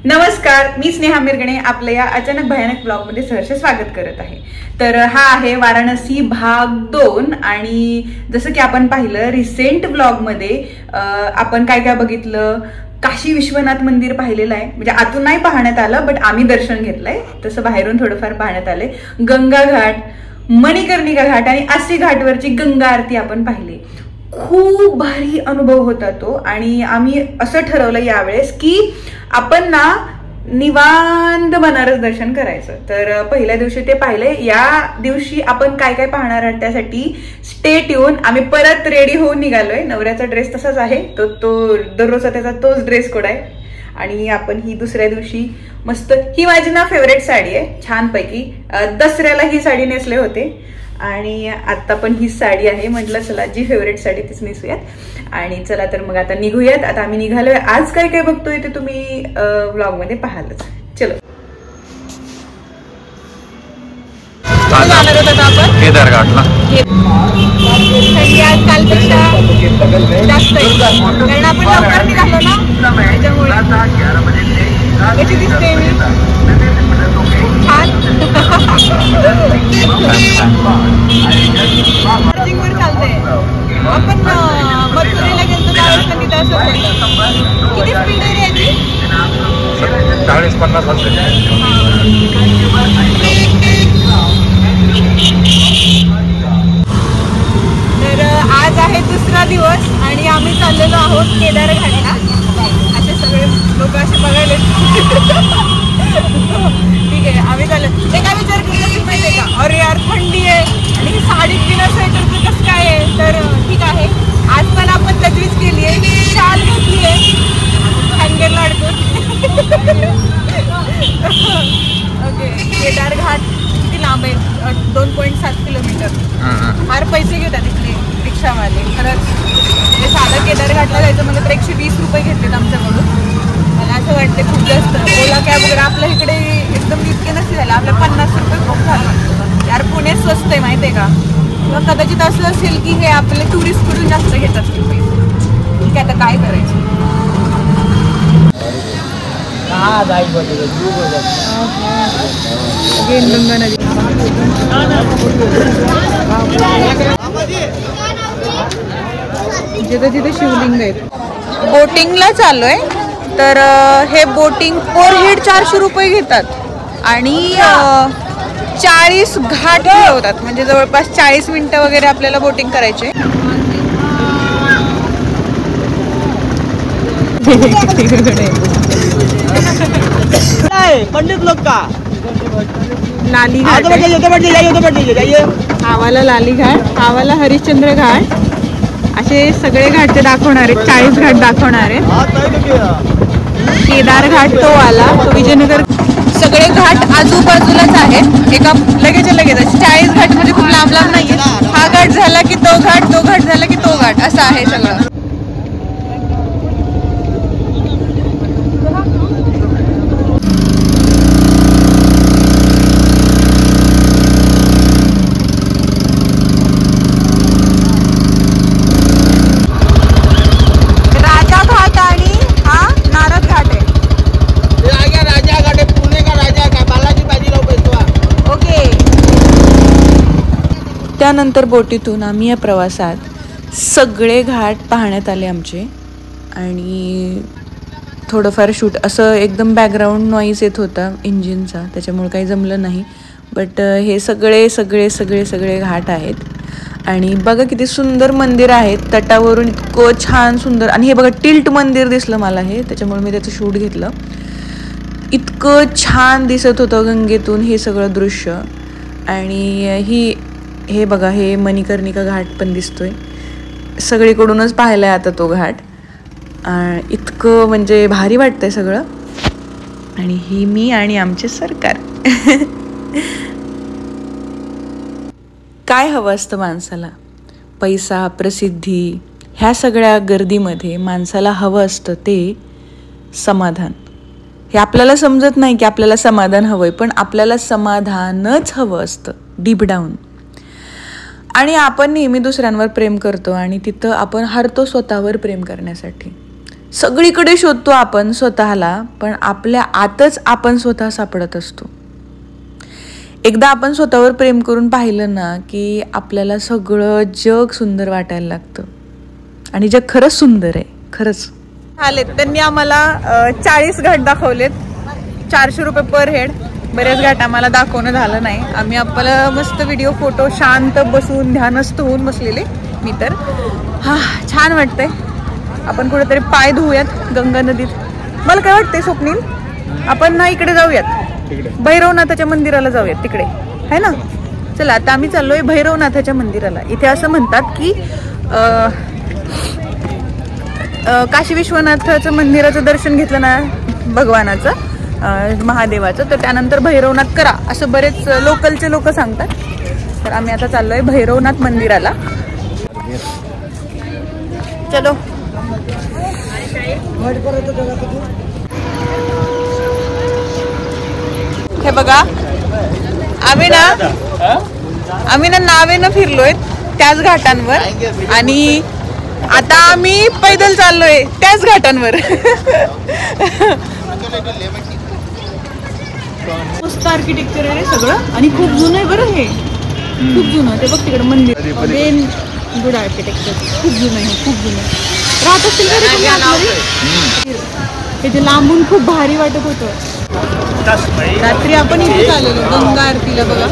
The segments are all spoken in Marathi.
नमस्कार, मी स्नेहा मिरगणे आपल्या या अचानक भयानक ब्लॉग मध्ये सहर्ष स्वागत करत आहे। तर हा आहे वाराणसी भाग 2 आणि जसं की आपण पाहिलं रिसेंट ब्लॉग मध्ये आपण काय काय बघितलं। काशी विश्वनाथ मंदिर पाहिलेलं आहे, म्हणजे आतून नाही पाहण्यात आलं बट आम्ही दर्शन घेतलंय, तसं बाहेरून थोडंफार पाहण्यात आले। गंगा घाट, मणिकर्णिका घाट आणि आसी घाटवरची गंगा आरती आपण पाहिली। खूप भारी अनुभव होता तो आणि आम्ही असं ठरवलं यावेळेस की आपण ना निवांत बनारस दर्शन करायचं। तर पहिल्या दिवशी ते पाहिले, या दिवशी आपण काय काय पाहणार आहात त्यासाठी स्टे ट्यून। आम्ही परत रेडी होऊन निघालोय, नवऱ्याचा ड्रेस तसाच आहे, तो दररोजचा त्याचा तोच ड्रेस कोड आहे। आणि आपण ही दुसऱ्या दिवशी मस्त, ही माझी ना फेवरेट साडी आहे छानपैकी, दसऱ्याला ही साडी नेसले होते आणि आता पण ही साडी आहे, म्हटलं चला जी फेवरेट साडी तीच नेसूयात। आणि चला तर मग आता निघूयात। आता आम्ही निघालोय, आज काय काय बघतोय ते तुम्ही व्लॉग मध्ये पाहालच। चलो जाणार होता आपण केदारघाटला। थंडी आज कालपेक्षा जास्त आहे, कारण आपण लवकर निघालो ना, त्याच्यामुळे कशी दिसते मी छान। चार्जिंगवर चालतंय। आपण मथुरेला गेलो त्यावेळेस पण तिथं असं किती स्पीड आहे याची? 40-50 असेल। तर आज आहे दुसरा दिवस आणि आम्ही चाललेलो आहोत केदारघाटला। असे सगळे लोक असे बघायला ठीक आहे, आम्ही चाललो। ते काय विचार करतो माहितीये का, अरे यार थंडी आहे आणि ही साडी बिना स्वेटरचं कसं काय आहे। तर ठीक आहे, आज पण आपण तजवीज केली आहे, शाल घेतली आहे हँगरला अडकून। ओके, केदारघाट किती लांब आहे? 2.7 किलोमीटर। फार पैसे घेतात इथले रिक्षावाले खरंच। म्हणजे साधं केदारघाटला जायचं म्हणलं तर 120 रुपये घेतलेत आमच्याकडून। मला असं वाटतं खूप जास्त। ओला कॅब वगैरे आपल्या इकडे एकदम इतके नसते झालं, आपल्या 50 रुपये खूप झालं यार। पुणे स्वस्त आहे माहिती आहे का, किंवा कदाचित असं असेल की हे आपले टुरिस्टकडून जास्त घेत असतील पैसे। ठीक आहे, आता काय करायचं। गंगा नदी जिथे जिथे शिवलिंग आहेत। बोटिंगला चाललोय, तर हे बोटिंग पर हेड 400 रुपये घेतात आणि 40 घाट फिरवतात, म्हणजे जवळपास 40 मिनिटं वगैरे आपल्याला बोटिंग करायचे। पंडित लोग का लाली घाट, आवाला लाली घाट, आवाला हरिश्चंद्र घाट, असे सगळे घाट ते दाखवणार आहेत। 40 घाट दाखवणार आहेत। केदार घाट तो आला, तो विजयनगर। सगळे घाट आजूबाजूलाच आहेत, एका लगेच 40 घाट म्हणजे खूप लांब लांब नाहीये। हा घाट झाला की तो घाट, तो घाट झाला की तो घाट, असं आहे सगळं। त्यानंतर बोटीतून आम्ही या प्रवासात सगळे घाट पाहण्यात आले आमचे, आणि थोडंफार शूट असं एकदम बॅकग्राऊंड नॉईज येत होता इंजिनचा, त्याच्यामुळे काही जमलं नाही। बट हे सगळे सगळे सगळे सगळे घाट आहेत आणि बघा किती सुंदर मंदिर आहेत तटावरून, इतकं छान सुंदर। आणि हे बघा टिल्ट मंदिर दिसलं मला हे, त्याच्यामुळे मी त्याचं शूट घेतलं। इतकं छान दिसत होतं गंगेतून हे सगळं दृश्य। आणि हे बघा, हे मणिकर्णिका घाट पण दिसतोय, सगळीकडूनच पाहिलाय आता तो घाट। इतकं म्हणजे भारी वाटतंय सगळं। आणि ही मी आणि आमचे सरकार। काय हवं असतं माणसाला? पैसा, प्रसिद्धी, ह्या सगळ्या गर्दीमध्ये माणसाला हवं असतं ते समाधान। हे आपल्याला समजत नाही की आपल्याला समाधान हवंय, पण आपल्याला समाधानच हवं असतं डीप डाऊन। आणि आपण नेहमी दुसऱ्यांवर प्रेम करतो आणि तिथं आपण हरतो स्वतःवर प्रेम करण्यासाठी। सगळीकडे शोधतो आपण स्वतःला, पण आपल्या आतच आपण स्वतः सापडत असतो. एकदा आपण स्वतःवर प्रेम करून पाहिलं ना की आपल्याला सगळं जग सुंदर वाटायला लागतं. आणि जग खरंच सुंदर आहे, खरंच. आलेत त्यांनी आम्हाला 40 घाट दाखवलेत, 400 रुपये पर हेड. बरेच घाट आम्हाला दाखवणं झालं नाही. आम्ही आपला मस्त व्हिडिओ फोटो शांत बसून ध्यानस्थ होऊन बसलेले. मी तर छान वाटतंय. आपण कुठेतरी पाय धुवूयात गंगा नदीत. मला काय वाटतंय स्वप्नील, आपण ना इकडे जाऊयात, भैरवनाथाच्या मंदिराला जाऊयात तिकडे, है ना. चला आता आम्ही चाललोय भैरवनाथाच्या मंदिराला. इथे असं म्हणतात की काशी विश्वनाथाचं मंदिराचं दर्शन घेतलं ना भगवानाचं, महादेवाचं, तर त्यानंतर भैरवनाथ करा असं बरेच लोकलचे लोक सांगतात. तर आम्ही आता चाललोय भैरवनाथ मंदिराला. चलो. हे बघा, आम्ही ना नावेनं फिरलोय त्याच घाटांवर, आणि आता आम्ही पैदल चाललोय त्याच घाटांवर. मस्त आर्किटेक्चर आहे सगळं, आणि खूप जुनं आहे बरं हे, खूप जुनं. ते बघ तिकडे मंदिर, वेन गुड आर्किटेक्चर, खूप जुनं आहे, खूप जुनं. राहत असतील का रे तुम्ही? हे जे लांबून खूप भारी वाटत होतं. रात्री आपण इथे आलेलो गंगा आरतीला बघा.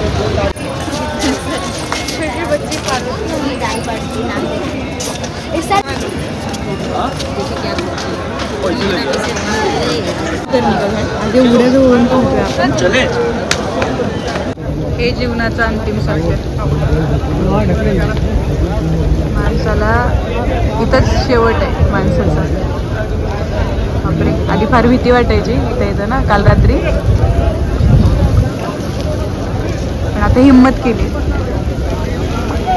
हे जीवनाचं अंतिम सत्य. माणसाला इथंच शेवट आहे माणसाचा. बापरे, आधी फार भीती वाटायची इथं येतं ना काल रात्री, पण आता हिम्मत केली.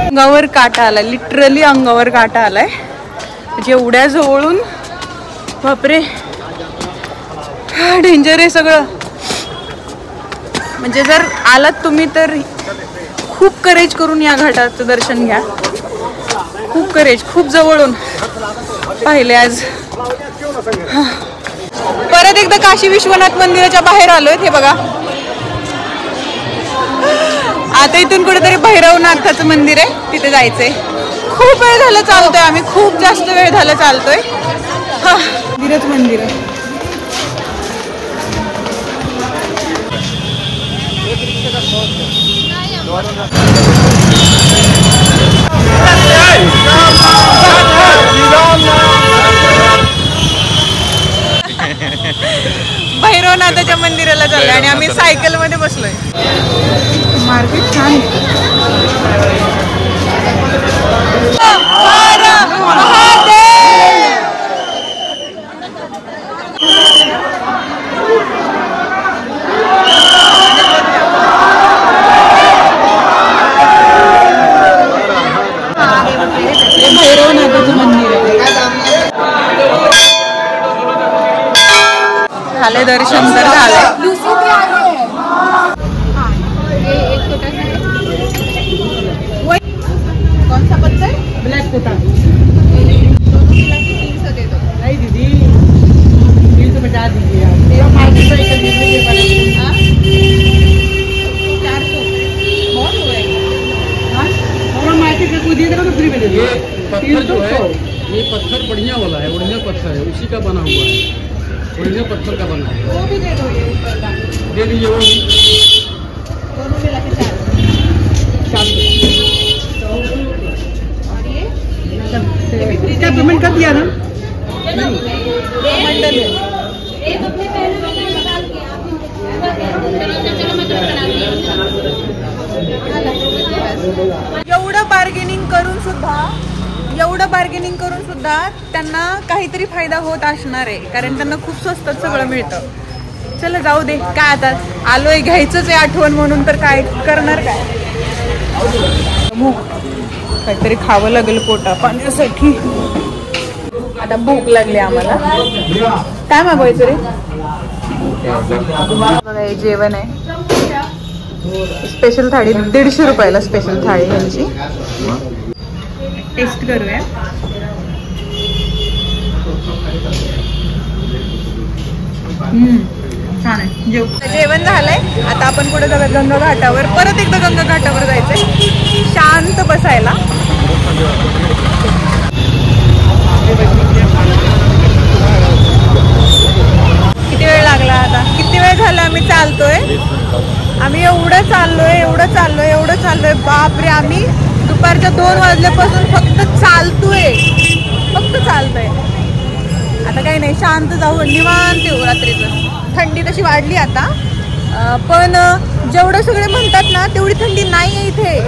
अंगावर काटा आलाय, लिटरली अंगावर काटा आलाय. जेवढ्या जवळून, बापरे डेंजर आहे सगळं. म्हणजे जर आलात तुम्ही तर खूप करेज करून या घाटाचं दर्शन घ्या. खूप करेज, खूप जवळून पाहिले आज. परत एकदा काशी विश्वनाथ मंदिराच्या बाहेर आलोय. हे बघा, आता इथून कुठेतरी भैरवनाथाचं मंदिर आहे, तिथे जायचंय. खूप वेळ झालं चालतोय आम्ही, खूप जास्त वेळ झालं चालतोय. मंदिरच मंदिर आहे. भैरवनाथाच्या मंदिराला चाललोय आणि आम्ही सायकल मध्ये बसलोय. मार्केट छान भैरवनाथाचं मंदिर आहे. झाले दर्शन तर झाले. कौन सा पत्थर? ब्लैक पत्थर. नहीं दीदी, 350 दीजिए आप. 400 बहुत हो रहा है. और मार्केट में कूदिए तो फ्री में दे दीजिए. ये पत्थर बढ़िया वाला है, ओरिजिनल पत्थर है, उसी का बना हुआ है, ओरिजिनल पत्थर का बना है. वो भी दे दो, ये ऊपर का दे दीजिए. वो दोनों मिला के 400. और ये भी फ्री. क्या पेमेंट कर दिया ना? मंडल एक अपने पैरों में निकाल के एवढं बार्गेनिंग करून सुद्धा त्यांना काहीतरी फायदा होत असणार आहे, कारण त्यांना खूप स्वस्तात सगळं मिळतं. चला जाऊ दे, काय आता आलोय, घ्यायचंच आहे आठवण म्हणून, तर काय करणार. काय काहीतरी खावं लागेल पोटा पाण्यासाठी. आता भूक लागली आम्हाला. काय मागवायचं रे? बघा हे जेवण आहे, स्पेशल थाळी 150 रुपयाला स्पेशल थाळी यांची. टेस्ट करूया. छान आहे. जेवण झालंय, आता आपण पुढे जाऊया गंगा घाटावर. परत एकदा गंगा घाटावर जायचंय शांत बसायला. किती वेळ लागला आता, किती वेळ झाला आम्ही चालतोय. आम्ही एवढं चाललोय बापरे. आम्ही दुपारच्या 2 वाजल्यापासून फक्त चालतोय. आता काही नाही, शांत जाऊ, निवांत येऊ रात्रीचं. थंडी तशी वाढली आता, पण जेवढं सगळे म्हणतात ना तेवढी थंडी नाही आहे इथे.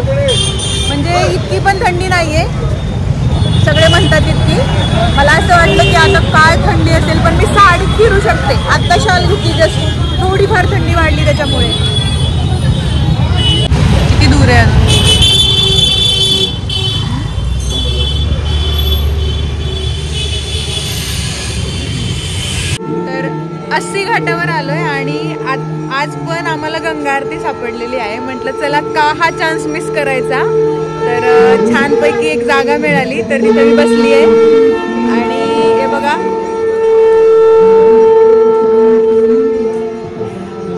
म्हणजे इतकी पण थंडी नाही आहे, सगळे म्हणतात इतकी. मला असं वाटलं की आता काय थंडी असेल, पण मी साडीत फिरू शकते. आत्ता शाल घेतली, जस्ट थोडीफार थंडी वाढली त्याच्यामुळे. किती दूर आहे. अस्सी घाटावर आलोय आणि आज पण आम्हाला गंगा आरती सापडलेली आहे. म्हटलं चला का हा चान्स मिस करायचा. तर छानपैकी एक जागा मिळाली, तर तिथे मी बसली आहे. आणि हे बघा,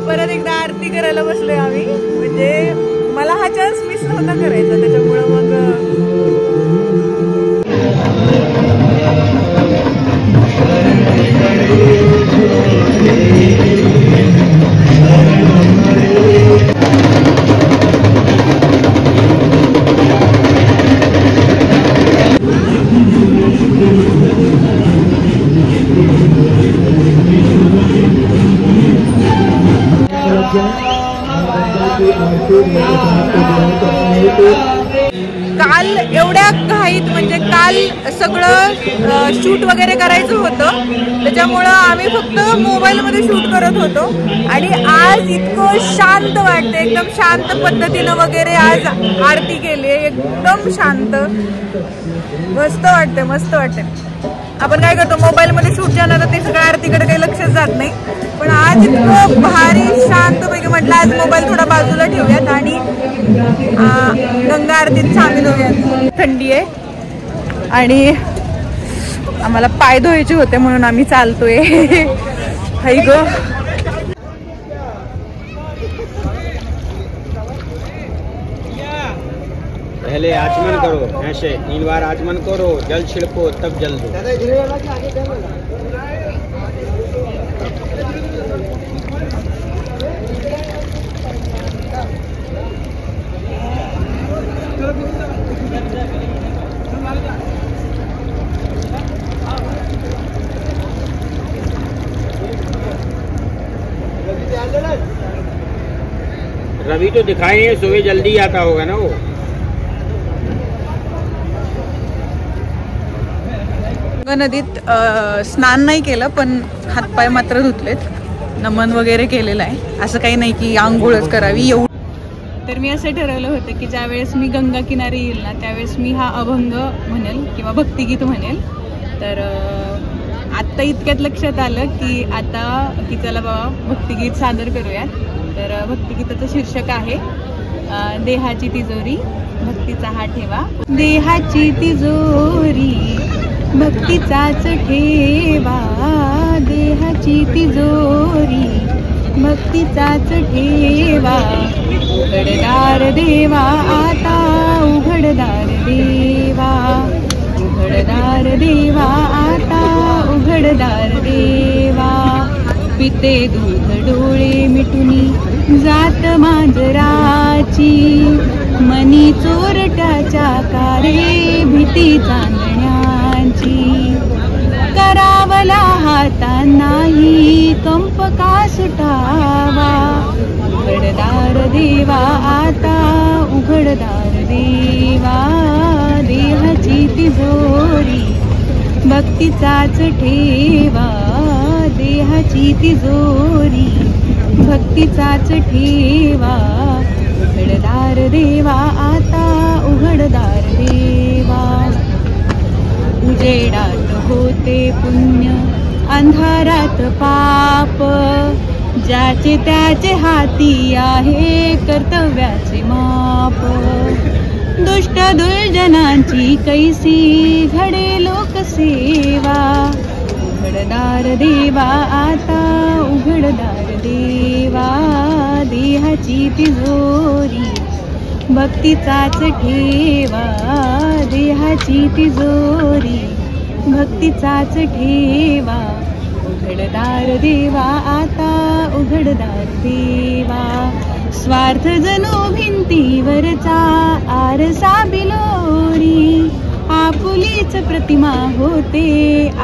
परत एकदा आरती करायला बसलोय आम्ही. म्हणजे मला हा चान्स मिस नव्हता करायचा, त्याच्यामुळं मग काल एवढ्या घाईत, म्हणजे काल सगळं शूट वगैरे करायचं होतं, त्याच्यामुळं आम्ही फक्त मोबाईलमध्ये शूट करत होतो. आणि आज इतकं शांत वाटते, एकदम शांत पद्धतीनं वगैरे आज आरती केली, एकदम शांत. मस्त वाटते. आपण काय करतो, मोबाईलमध्ये शूट जाणार ते सगळं आरतीकडे काही लक्षच जात नाही. पण आज इतकं भारी शांतपैकी म्हटलं आज मोबाईल थोडा बाजूला ठेवूयात आणि गंगा आरतीत सामील होऊयात. थंडी आहे आणि आम्हाला पाय धुवायचे होते म्हणून आम्ही चालतोय. हाय गो. पहले आचमन करो, ऐसे 3 बार आचमन करो, जल छिड़को, तब जल दो. रवि तो दिखाई नहीं, सुबह जल्दी आता होगा ना वो. नदीत स्नान नाही केलं, पण हातपाय मात्र धुतलेत, नमन वगैरे केलेलं आहे. असं काही नाही की आंघोळच करावी एवढं. तर मी असं ठरवलं होतं की ज्यावेळेस मी गंगा किनारी येईल ना, त्यावेळेस मी हा अभंग म्हणेल किंवा भक्तिगीत म्हणेल. तर आत्ता इतक्यात लक्षात आलं की चला बाबा भक्तिगीत सादर करूयात. तर भक्तिगीताचं शीर्षक आहे देहाची तिजोरी भक्तीचा हा ठेवा. देहाची तिजोरी भक्तीचाच ठेवा, देहाची तिजोरी भक्तीचाच ठेवा. उघडदार देवा आता, उघडदार देवा, उघडदार देवा आता, उघडदार देवा. पिते दूध डोळे मिटुनी जात मांजराची, मनी चोरट्याच्या कारे भीती चांदण्याची. करावला हाता नाही कंप का सुटावा, उघडदार देवा आता, उघडदार देवा. देहाची तिजोरी भक्तीचाच ठेवा, देहाची तिजोरी भक्तीचाच ठेवा. उघडदार देवा आता, उघडदार देवा. उजेडात होते पुण्य, अंधारात पाप, ज्याचे त्याचे हाती आहे कर्तव्याचे माप. दुष्ट दुर्जनांची कैसी घडे लोकसेवा, उघडदार देवा आता उघडदार देवा, देहाची तिजोरी भक्तीचाच ठेवा, देहाची तिजोरी भक्तीचाच ठेवा, उघडदार देवा आता उघडदार देवा, स्वार्थ जणू भिंतीवरचा आरसा बिलोरी, आपुलीच प्रतिमा होते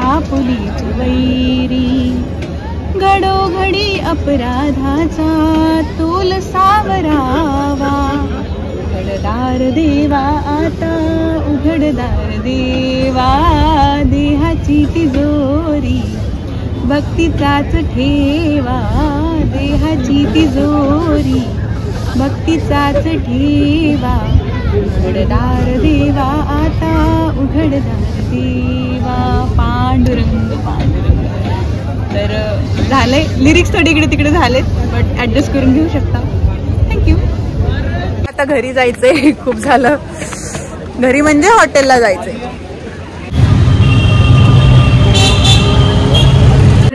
आपुलीच वैरी, घडोघडी अपराधाचा तोल सावरावा, उघडदार देवा आता उघडदार देवा, देहाची तिजोरी भक्तीचाच ठेवा, देहाची तिजोरी भक्तीचाच ठेवा, उघडदार देवा आता उघडदार देवा, पांडुरंग पांडुरंग. तर झालंय, लिरिक्स थोडी इकडे तिकडे झालेत, बट ऍडजस्ट करून घेऊ शकता. थँक्यू. आता घरी जायचंय, खूप झालं. घरी म्हणजे हॉटेलला जायचंय.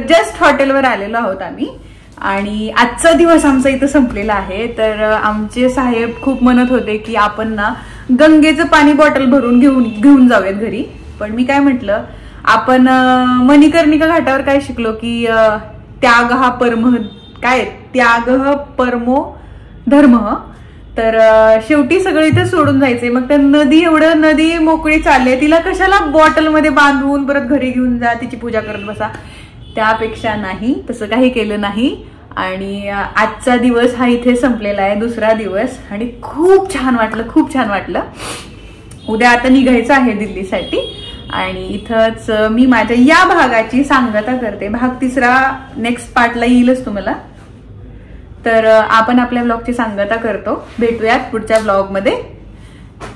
जस्ट हॉटेलवर आलेलो आहोत आम्ही आणि आजचा दिवस आमचा इथं संपलेला आहे. तर आमचे साहेब खूप म्हणत होते की आपण ना गंगेचं पाणी बॉटल भरून घेऊन जाऊयात घरी. पण मी काय म्हटलं, आपण मणिकर्णिका घाटावर काय शिकलो की त्याग हा परमो धर्म. तर शेवटी सगळं इथे सोडून जायचंय. मग त्या नदी मोकळी चालली, तिला कशाला बॉटलमध्ये बांधून परत घरी घेऊन जा, तिची पूजा करत बसा. त्यापेक्षा नाही, तसं काही केलं नाही. आणि आजचा दिवस हा इथे संपलेला आहे, दुसरा दिवस. आणि खूप छान वाटलं. उद्या आता निघायचं आहे दिल्लीसाठी. आणि इथंच मी माझ्या या भागाची सांगता करते. भाग 3 नेक्स्ट पार्टला येईलच तुम्हाला. तर आपण आपल्या ब्लॉगची सांगता करतो. भेटूयात पुढच्या ब्लॉगमध्ये.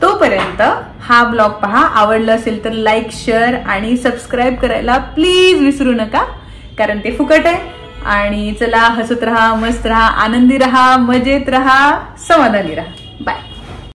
तोपर्यंत हा ब्लॉग पहा. आवडलं असेल तर लाईक, शेअर आणि सबस्क्राईब करायला प्लीज विसरू नका, कारण ते फुकट आहे. आणि चला, हसत राहा, मस्त राहा, आनंदी राहा, मजेत राहा, समाधानी राहा. बाय.